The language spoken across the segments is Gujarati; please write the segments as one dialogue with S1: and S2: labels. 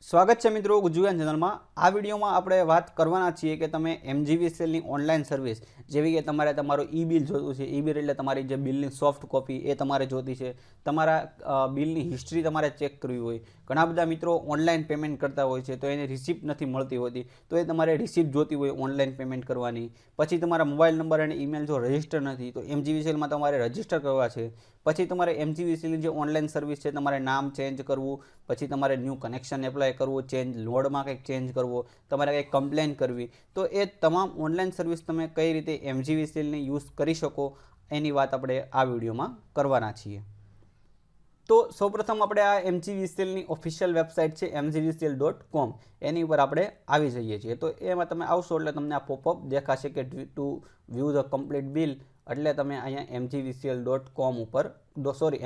S1: સ્વાગત છે મિત્રો ગુજ્જુગાન ચેનલમાં। આ વિડીયોમાં આપણે વાત કરવાના છીએ કે તમે MGVCLની ઓનલાઈન સર્વિસ જેવી કે તમારે તમારું ઈ બિલ જોતું છે। ઈ બિલ એટલે તમારી જે બિલની સોફ્ટ કોપી એ તમારે જોતી છે। તમારા બિલની હિસ્ટ્રી તમારે ચેક કરવી હોય। ઘણા બધા મિત્રો ઓનલાઈન પેમેન્ટ કરતા હોય છે તો એની રિસિપ્ટ નથી મળતી હોતી, તો એ તમારે રિસિપ્ટ જોતી હોય ઓનલાઈન પેમેન્ટ કરવાની। પછી તમારા મોબાઈલ નંબર અને ઈમેલ જો રજિસ્ટર નથી તો MGVCLમાં તમારે રજિસ્ટર કરવા છે। પછી તમારે MGVCLની જે ઓનલાઈન સર્વિસ છે તમારે નામ ચેન્જ કરવું, પછી તમારે ન્યૂ કનેક્શન એપ્લાય કરવું, ચેન્જ લોડમાં કંઈક ચેન્જ કરવો, તમારે કંઈક કમ્પ્લેન કરવી, તો એ તમામ ઓનલાઈન સર્વિસ તમે કઈ રીતે MGVCLની યુઝ કરી શકો એની વાત આપણે આ વિડીયોમાં કરવાના છીએ। તો સૌપ્રથમ આપણે આ MGVCLની ઓફિશિયલ વેબસાઇટ છે mgvcl.com, એની ઉપર આપણે આવી જઈએ છીએ। તો એમાં તમે આવશો એટલે તમને આ પોપઅપ દેખાશે કે to view the complete bill, એટલે તમે અહીંયા mgvcl.com ઉપર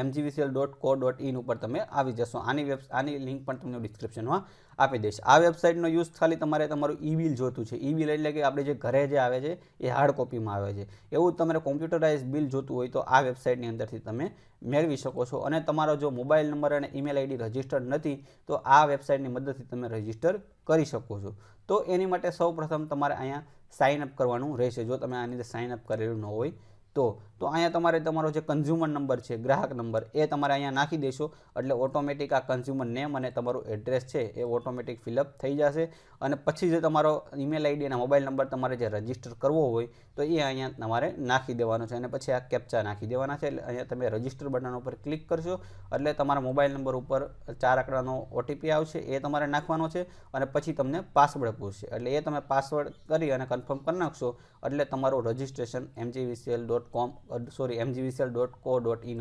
S1: mgvcl.co.in ઉપર તમે આવી જશો। આની લિંક પણ તમને ડિસ્ક્રિપ્શનમાં આપી દઈશ। આ વેબસાઇટનો યુઝ ખાલી તમારે તમારું ઈ બિલ જોતું છે। ઈ બિલ એટલે કે આપણે જે ઘરે જે આવે છે એ હાર્ડ કોપીમાં આવે છે। એવું તમારે કોમ્પ્યુટરાઇઝ બિલ જોતું હોય તો આ વેબસાઇટની અંદરથી તમે મેળવી શકો છો। અને તમારો જો મોબાઈલ નંબર અને ઈમેલ આઈડી રજિસ્ટર્ડ નથી તો આ વેબસાઇટની મદદથી તમે રજિસ્ટર કરી શકો છો। તો એની માટે સૌપ્રથમ તમારે અહીંયા સાઇન અપ કરવાનું રહેશે, જો તમે આની અંદર સાઇન અપ કરેલું ન હોય તો અહીંયા તમારે તમારો જે કન્ઝ્યુમર નંબર છે, ગ્રાહક નંબર, એ તમારે અહીંયા નાખી દેશો એટલે ઓટોમેટિક આ કન્ઝ્યુમર નેમ અને તમારું એડ્રેસ છે એ ઓટોમેટિક ફિલઅપ થઈ જશે। અને પછી જે તમારો ઈમેલ આઈડી અને મોબાઈલ નંબર તમારે જે રજિસ્ટર કરવો હોય તો એ અહીંયા તમારે નાખી દેવાનો છે। અને પછી આ કેપ્ચા નાખી દેવાના છે એટલે અહીંયા તમે રજિસ્ટર બટન ઉપર ક્લિક કરશો એટલે તમારા મોબાઈલ નંબર ઉપર 4 આંકડાનો ઓટીપી આવશે, એ તમારે નાખવાનો છે। અને પછી તમને પાસવર્ડ પૂછશે એટલે એ તમે પાસવર્ડ કરી અને કન્ફર્મ કરી નાખશો એટલે તમારું રજિસ્ટ્રેશન mgvcl.co.in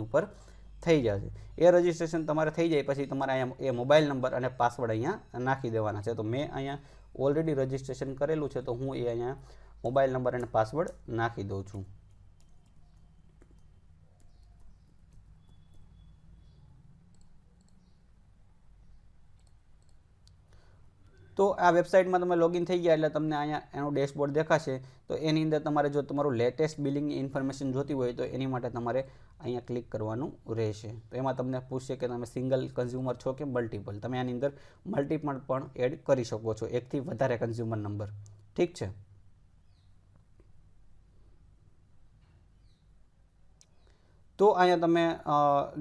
S1: ઉપર થઈ જશે। એ રજિસ્ટ્રેશન તમારે થઈ જાય પછી તમારે અહીંયા એ મોબાઈલ નંબર અને પાસવર્ડ અહીંયા નાખી દેવાના છે। તો મેં અહીંયા ઓલરેડી રજિસ્ટ્રેશન કરેલું છે તો હું એ અહીંયા મોબાઈલ નંબર અને પાસવર્ડ નાખી દઉં છું। તો આ વેબસાઇટમાં તમે લોગિન થઈ ગયા એટલે તમને અહીંયા એનો ડેશબોર્ડ દેખાશે। તો એની અંદર તમારે જો તમારું લેટેસ્ટ બિલિંગની ઇન્ફોર્મેશન જોતી હોય તો એની માટે તમારે અહીંયા ક્લિક કરવાનું રહેશે। તો એમાં તમને પૂછશે કે તમે સિંગલ કન્ઝ્યુમર છો કે મલ્ટિપલ, તમે આની અંદર મલ્ટિપલ પણ એડ કરી શકો છો, એકથી વધારે કન્ઝ્યુમર નંબર, ઠીક છે। તો અહીંયા તમે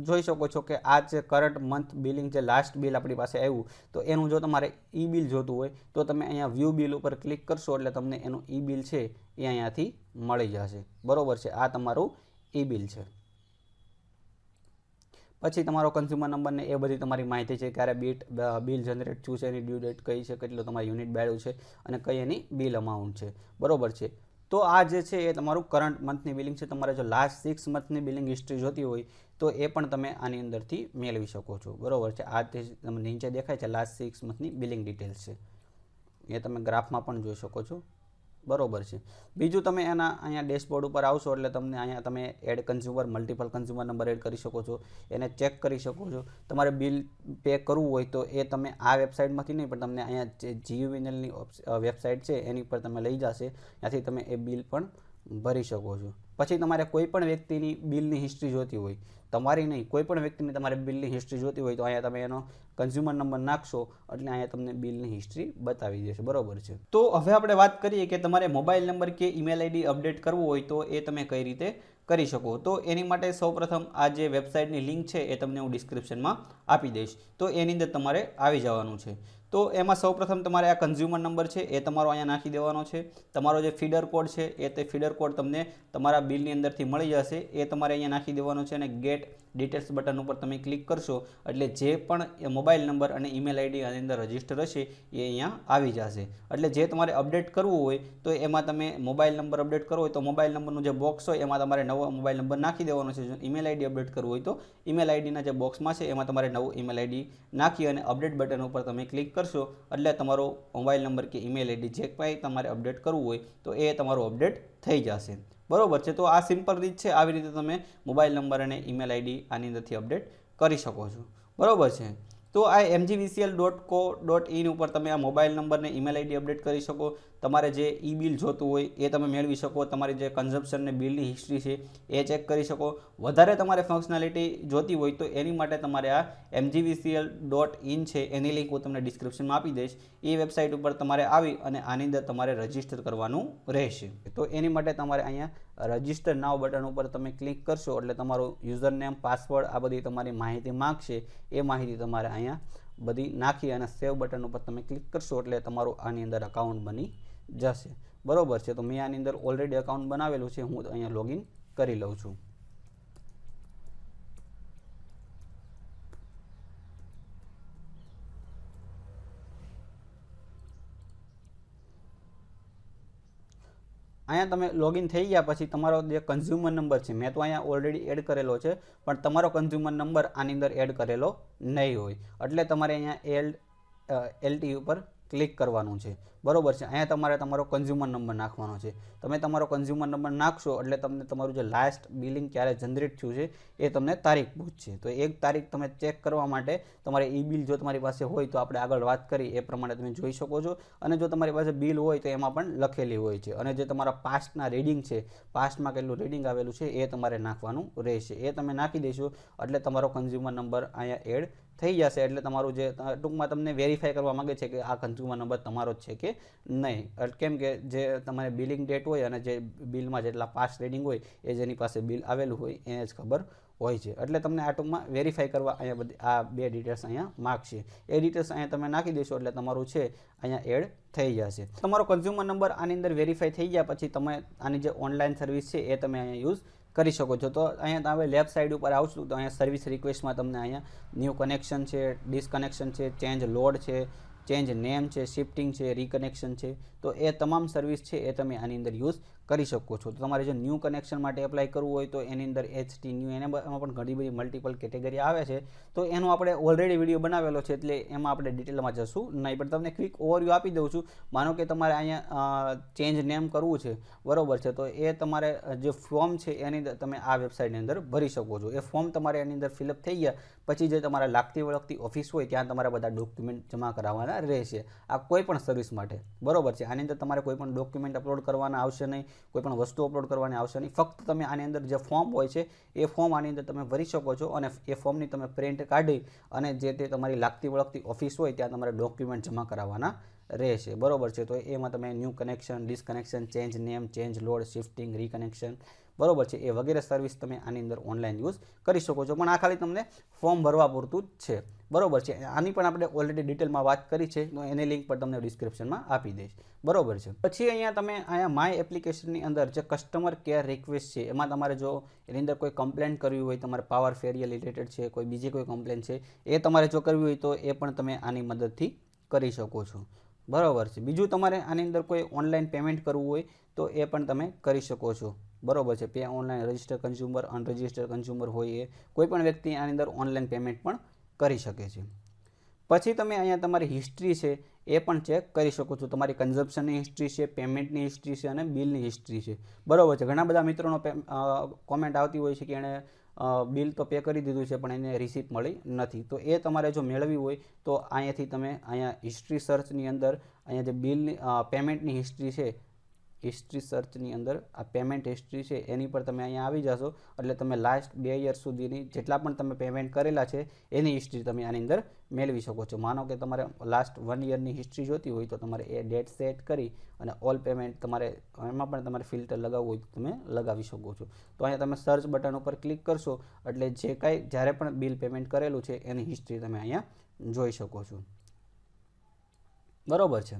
S1: જોઈ શકો છો કે આ જે કરંટ મંથ બિલિંગ જે લાસ્ટ બિલ આપણી પાસે આવ્યું તો એનું જો તમારે ઈ બિલ જોતું હોય તો તમે અહીંયા વ્યૂ બિલ ઉપર ક્લિક કરશો એટલે તમને એનું ઈ બિલ છે એ અહીંયાથી મળી જશે, બરોબર છે। આ તમારું ઈ બિલ છે। પછી તમારો કન્ઝ્યુમર નંબર ને એ બધી તમારી માહિતી છે, ક્યારે બિલ જનરેટ થયું છે, એની ડ્યુ ડેટ કઈ છે, કેટલું તમારું યુનિટ બેડ્યું છે અને કઈ એની બિલ અમાઉન્ટ છે, બરોબર છે। તો આ જે છે એ તમારું કરંટ મંથની બિલિંગ છે। તમારે જો લાસ્ટ 6 મંથની બિલિંગ હિસ્ટ્રી જોતી હોય તો એ પણ તમે આની અંદરથી મેળવી શકો છો, બરોબર છે। આ તે તમને નીચે દેખાય છે લાસ્ટ 6 મંથની બિલિંગ ડિટેલ્સ છે, એ તમે ગ્રાફમાં પણ જોઈ શકો છો, બરોબર છે। બીજું તમે એના અહીંયા ડેશબોર્ડ ઉપર આવશો એટલે તમને અહીંયા તમે add consumer, multiple consumer number add કરી શકો છો, એને ચેક કરી શકો છો। તમારે બિલ પે કરવું હોય તો એ તમે આ વેબસાઇટમાંથી નહીં પણ તમને અહીંયા GUVNLની વેબસાઇટ છે એની પર તમે લઈ જશે, ત્યાંથી તમે એ બિલ પણ ભરી શકો છો। પછી તમારે કોઈ પણ વ્યક્તિની બિલની હિસ્ટ્રી જોતી હોય, તમારી નહીં, કોઈ પણ વ્યક્તિની તમારે બિલની હિસ્ટ્રી જોતી હોય તો અહીંયા તમે એનો કન્ઝ્યુમર નંબર નાખશો એટલે અહીંયા તમને બિલની હિસ્ટ્રી બતાવી દેશે, બરોબર છે। તો હવે આપણે વાત કરીએ કે તમારે મોબાઈલ નંબર કે ઈમેલ આઈડી અપડેટ કરવું હોય તો એ તમે કઈ રીતે કરી શકો। તો એની માટે સૌપ્રથમ આ જે વેબસાઇટની લિંક છે એ તમને હું ડિસ્ક્રિપ્શનમાં આપી દઈશ, તો એની અંદર તમારે આવી જવાનું છે। તો એમાં સૌપ્રથમ તમારે આ કન્ઝ્યુમર નંબર છે એ તમારો અહીંયા નાખી દેવાનો છે। તમારો જે ફીડર કોડ છે એ તે ફીડર કોડ તમને તમારા બિલની અંદરથી મળી જશે, એ તમારે અહીંયા નાખી દેવાનો છે। અને ગેટ ડિટેલ્સ બટન ઉપર તમે ક્લિક કરશો એટલે જે પણ મોબાઈલ નંબર અને ઈમેલ આઈડી આની અંદર રજિસ્ટર હશે એ અહીંયા આવી જશે। એટલે જે તમારે અપડેટ કરવું હોય તો એમાં તમે મોબાઈલ નંબર અપડેટ કરવો હોય તો મોબાઈલ નંબરનું જે બોક્સ હોય એમાં તમારે નવો મોબાઈલ નંબર નાખી દેવાનો છે। જો ઈમેલ આઈડી અપડેટ કરવું હોય તો ઈમેલ આઈડીના જે બોક્સમાં છે એમાં તમારે નવું ઈમેલ આઈડી નાખી અને અપડેટ બટન ઉપર તમે ક્લિક કરશો એટલે તમારો મોબાઈલ નંબર કે ઈમેલ આઈડી જે કંઈ તમારે અપડેટ કરવું હોય તો એ તમારું અપડેટ થઈ જશે, બરોબર છે। તો આ સિમ્પલ રીત છે, આવી રીતે તમે મોબાઈલ નંબર અને ઈમેલ આઈડી આની અંદરથી અપડેટ કરી શકો છો, બરોબર છે। તો તો આ mgvcl.co.in ઉપર તમે આ મોબાઈલ નંબર ને ઈમેલ આઈડી અપડેટ કરી શકો. તમારે જે ઈ બિલ જોતું હોય એ તમે મેળવી શકો. તમારી જે કન્ઝમ્પશન ને બિલની હિસ્ટ્રી છે એ ચેક કરી શકો. વધારે તમારે ફંક્શનાલિટી જોતી હોય તો એની માટે તમારે આ mgvcl.in છે એની લિંક હું તમને ડિસ્ક્રિપ્શનમાં આપી દઈશ. એ વેબસાઇટ ઉપર તમારે આવી અને આની અંદર તમારે રજીસ્ટર કરવાનું રહેશે. તો એની માટે તમારે અહીંયા રજીસ્ટર નાવ બટન ઉપર તમે ક્લિક કરશો એટલે તમારું યુઝર નેમ, પાસવર્ડ, આ બધી તમારી માહિતી માંગશે. એ માહિતી તમારે અહીંયા બધી નાખી અને સેવ બટન ઉપર તમે ક્લિક કરશો એટલે તમારું આની અંદર અકાઉન્ટ બની જશે. બરોબર છે. તો મેં આની અંદર ઓલરેડી અકાઉન્ટ બનાવેલું છે, હું અહીંયા લોગિન કરી લઉં છું. અહીંયા તમે લોગિન થઈ ગયા પછી તમારો જે કન્ઝ્યુમર નંબર છે, મેં તો અહીંયા ઓલરેડી એડ કરેલો છે, પણ તમારો કન્ઝ્યુમર નંબર આની અંદર એડ કરેલો નહીં હોય એટલે તમારે અહીંયા LT ઉપર ક્લિક કરવાનું છે. બરોબર છે. અહીંયા તમારે તમારો કન્ઝ્યુમર નંબર નાખવાનો છે. તમે તમારો કન્ઝ્યુમર નંબર નાખશો એટલે તમને તમારું જે લાસ્ટ બિલિંગ ક્યારે જનરેટ થયું છે એ તમને તારીખ પૂછશે. તો એક તારીખ તમે ચેક કરવા માટે તમારે ઈ બિલ જો તમારી પાસે હોય તો આપણે આગળ વાત કરી એ પ્રમાણે તમે જોઈ શકો છો. અને જો તમારી પાસે બિલ હોય તો એમાં પણ લખેલી હોય છે. અને જે તમારા પાસ્ટના રીડિંગ છે, પાસ્ટમાં કેટલું રીડિંગ આવેલું છે એ તમારે નાખવાનું રહેશે. એ તમે નાખી દેશો એટલે તમારો કન્ઝ્યુમર નંબર અહીંયા એડ થઈ જશે. એટલે તમારું જે ટૂંકમાં તમને વેરીફાઈ કરવા માંગે છે કે આ કન્ઝ્યુમર નંબર તમારો જ છે કે નહીં. કેમ કે જે તમારે બિલિંગ ડેટ હોય અને જે બિલમાં જેટલા પાસ્ટ રીડિંગ હોય એ જેની પાસે બિલ આવેલું હોય એને જ ખબર હોય છે. એટલે તમને આ ટૂંકમાં વેરીફાઈ કરવા અહીંયા બધી આ બે ડિટેલ્સ અહીંયા માગશે. એ ડિટેલ્સ અહીંયા તમે નાખી દેશો એટલે તમારું છે અહીંયા એડ થઈ જશે. તમારો કન્ઝ્યુમર નંબર આની અંદર વેરીફાઈ થઈ ગયા પછી તમે આની જે ઓનલાઈન સર્વિસ છે એ તમે અહીંયા યુઝ કરી શકો છો. તો અહીંયા તમે લેફ્ટ સાઈડ ઉપર આવશો તો અહીંયા સર્વિસ રિક્વેસ્ટમાં તમને અહીંયા ન્યૂ કનેક્શન છે, ડિસકનેક્શન છે, ચેન્જ લોડ છે, ચેન્જ નેમ છે, શિફ્ટિંગ છે, રીકનેક્શન છે. તો એ તમામ સર્વિસ છે એ તમે આની અંદર યુઝ કરી શકો છો. તો તમારે જો ન્યૂ કનેક્શન માટે એપ્લાય કરવું હોય તો એની અંદર HT ન્યૂ એમાં પણ ઘણી બધી મલ્ટિપલ કેટેગરી આવે છે. તો એનો આપણે ઓલરેડી વિડીયો બનાવેલો છે એટલે એમાં આપણે ડિટેલમાં જશું નહીં, પણ તમને ક્વિક ઓવરવ્યૂ આપી દઉં છું. માનો કે તમારે અહીંયા ચેન્જ નેમ કરવું છે, બરોબર છે, તો એ તમારે જે ફોર્મ છે એની અંદર તમે આ વેબસાઇટની અંદર ભરી શકો છો. એ ફોર્મ તમારે એની અંદર ફિલઅપ થઈ ગયા પછી જે તમારા લાગતી વળગતી ઓફિસ હોય ત્યાં તમારા બધા ડોક્યુમેન્ટ જમા કરાવવાના રહેશે. આ કોઈ પણ સર્વિસ માટે, બરોબર છે. આની અંદર તમારે કોઈ પણ ડોક્યુમેન્ટ અપલોડ કરવાના આવશે નહીં, કોઈ પણ વસ્તુ અપલોડ કરવાની આવશે નહીં. ફક્ત તમે આની અંદર જે ફોર્મ હોય છે એ ફોર્મ આની અંદર તમે ભરી શકો છો અને એ ફોર્મની તમે પ્રિન્ટ કાઢી અને જે તે તમારી લાગતી વળગતી ઓફિસ હોય ત્યાં તમારે ડોક્યુમેન્ટ જમા કરાવવાના રહેશે. બરોબર છે. તો એમાં તમે new connection, disconnection, change name, change load, shifting, reconnection, બરોબર છે, એ વગેરે સર્વિસ તમે આની અંદર ઓનલાઈન યુઝ કરી શકો છો. પણ આ ખાલી તમને ફોર્મ ભરવા પૂરતું જ છે. બરોબર છે. આની પણ આપણે ઓલરેડી ડિટેલમાં વાત કરી છે તો એની લિંક પણ તમને ડિસ્ક્રિપ્શનમાં આપી દઈશ. બરોબર છે. પછી અહીંયા માય એપ્લિકેશનની અંદર જે કસ્ટમર કેર રિક્વેસ્ટ છે એમાં તમારે જો એની અંદર કોઈ કમ્પ્લેન કરવી હોય, તમારે પાવર ફેરિયર રિલેટેડ છે, કોઈ બીજી કોઈ કમ્પ્લેન છે એ તમારે જો કરવી હોય તો એ પણ તમે આની મદદથી કરી શકો છો. બરોબર છે. બીજું તમારે આની અંદર કોઈ ઓનલાઈન પેમેન્ટ કરવું હોય તો એ પણ તમે કરી શકો છો. બરોબર છે. Pay online, register consumer, unregister consumer હોય એ કોઈ પણ વ્યક્તિ આની અંદર ઓનલાઈન પેમેન્ટ પણ કરી શકે છે. પછી તમે અહીંયા તમારી હિસ્ટ્રી છે એ પણ ચેક કરી શકો છો. તમારી કન્ઝમ્પશનની હિસ્ટ્રી છે, પેમેન્ટની હિસ્ટ્રી છે અને બિલની હિસ્ટ્રી છે. બરોબર છે. ઘણા બધા મિત્રોનો કોમેન્ટ આવતી હોય છે કે એણે બિલ તો પે કરી દીધું છે પણ એને રિસીપ્ટ મળી નથી. તો એ તમારે જો મેળવી હોય તો અહીંયાથી તમે અહીંયા હિસ્ટ્રી સર્ચની અંદર અહીંયા જે બિલની પેમેન્ટની હિસ્ટ્રી છે, હિસ્ટ્રી સર્ચની અંદર આ પેમેન્ટ હિસ્ટ્રી છે એની પર તમે અહીંયા આવી જશો એટલે તમે લાસ્ટ 2 યર સુધીની જેટલા પણ તમે પેમેન્ટ કરેલા છે એની હિસ્ટ્રી તમે આની અંદર મેળવી શકો છો. માનો કે તમારે લાસ્ટ 1 યરની હિસ્ટ્રી જોતી હોય તો તમારે એ ડેટ સેટ કરી અને ઓલ પેમેન્ટ તમારે એમાં પણ તમારે ફિલ્ટર લગાવવું હોય તો તમે લગાવી શકો છો. તો અહીંયા તમે સર્ચ બટન ઉપર ક્લિક કરશો એટલે જે કાંઈ જ્યારે પણ બિલ પેમેન્ટ કરેલું છે એની હિસ્ટ્રી તમે અહીંયા જોઈ શકો છો. બરોબર છે.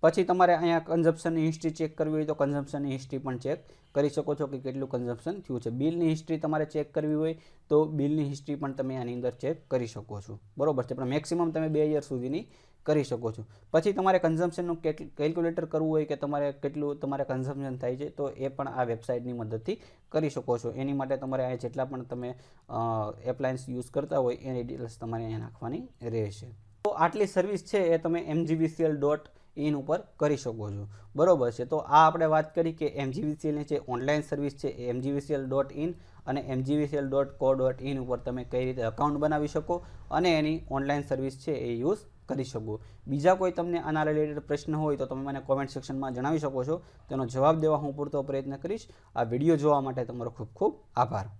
S1: પછી તમારે અહીંયા કન્ઝમ્પશનની હિસ્ટ્રી ચેક કરવી હોય તો કન્ઝમ્પશનની હિસ્ટ્રી પણ ચેક કરી શકો છો કે કેટલું કન્ઝમ્પશન થયું છે. બિલની હિસ્ટ્રી તમારે ચેક કરવી હોય તો બિલની હિસ્ટ્રી પણ તમે આની અંદર ચેક કરી શકો છો. બરોબર છે. પણ મેક્સિમમ તમે 2 યર સુધીની કરી શકો છો. પછી તમારે કન્ઝમ્પશનનું કેલ્ક્યુલેટર કરવું હોય કે તમારે કેટલું તમારે કન્ઝમ્પશન થાય છે તો એ પણ આ વેબસાઇટની મદદથી કરી શકો છો. એની માટે તમારે અહીંયા જેટલા પણ તમે એપ્લાયન્સ યુઝ કરતા હોય એની ડિટેલ્સ તમારે અહીંયા નાખવાની રહેશે. તો આટલી સર્વિસ છે એ તમે mgvcl.in ઉપર કરી શકો છો. બરોબર છે. તો આ આપણે વાત કરી કે mgvcl ની જે ઓનલાઈન સર્વિસ છે એ mgvcl.in અને mgvcl.co.in ઉપર તમે કઈ રીતે અકાઉન્ટ બનાવી શકો અને એની ઓનલાઈન સર્વિસ છે એ યુઝ કરી શકો. બીજા કોઈ તમને આના રિલેટેડ પ્રશ્ન હોય તો તમે મને કોમેન્ટ સેક્શનમાં જણાવી શકો છો. તેનો જવાબ દેવા હું પૂરતો પ્રયત્ન કરીશ. આ વિડીયો જોવા માટે તમારો ખૂબ ખૂબ આભાર.